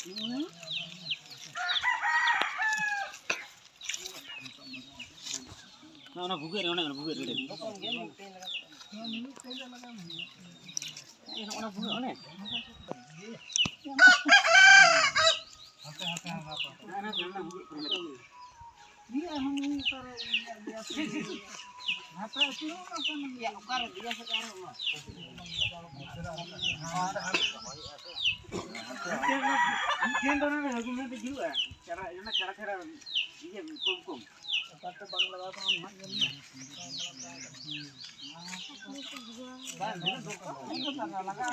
Nah, buger ini, buger ini. Ini orang buger ini. Dia ini para biasa. Apa itu ya ukar dia sekarang mah. Mungkin orang hagumnya itu juga. Cara dia kum. Kata bang laga kan maknya. Bang, dia itu laga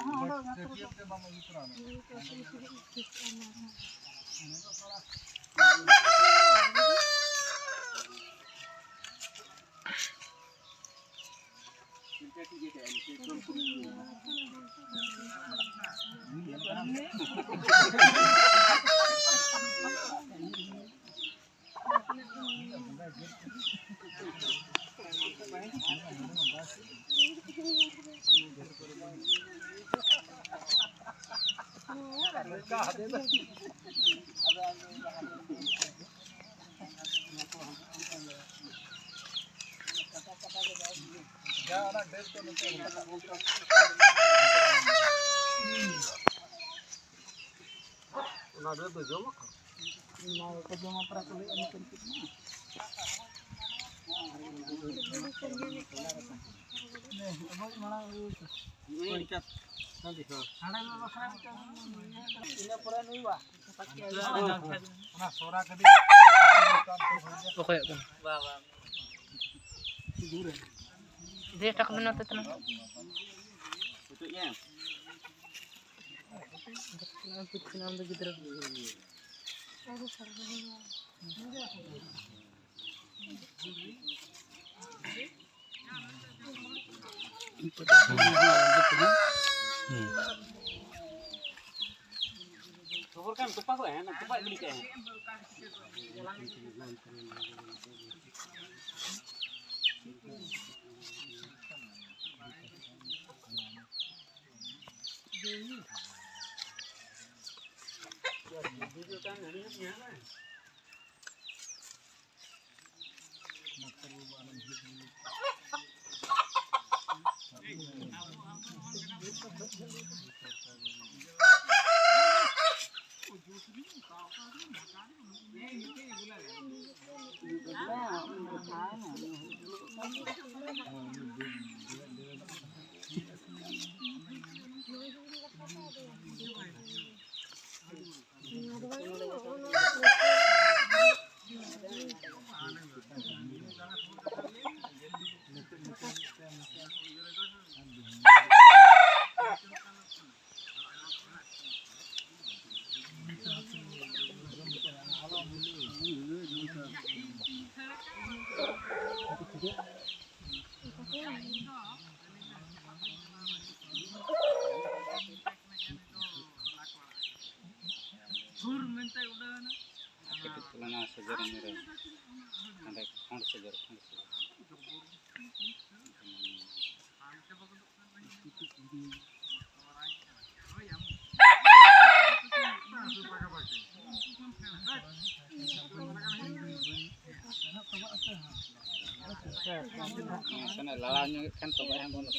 Nada do jogo. Mau kerja para kulit ini penting. Nih, abang mana itu? Ini cat. Nanti so. Ada lo sekarang ini pura nuwa. Nah, suara gede. Oke, kan. Wah. Dia tak menang tu tenang. Tutupnya. Kenapa begitu? Kan tepat kok enak, tepat beli kan. Video kan hari ini ya. Sejarah merah, ada khond sejarah. Sana lalanya kan coba yang bonus.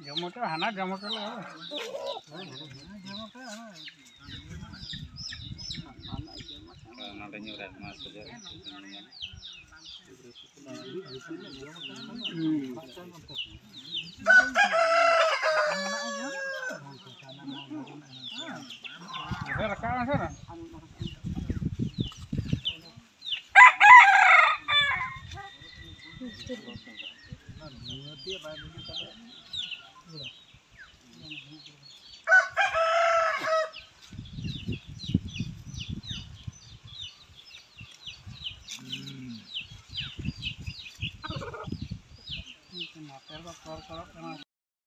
Jamu hana jamu lo. Nada nyurat mas saja. Rekaman sana. ᱱᱚᱛᱮ ᱫᱚ ᱯᱚᱨ ᱠᱚᱨᱚᱜ ᱠᱟᱱᱟ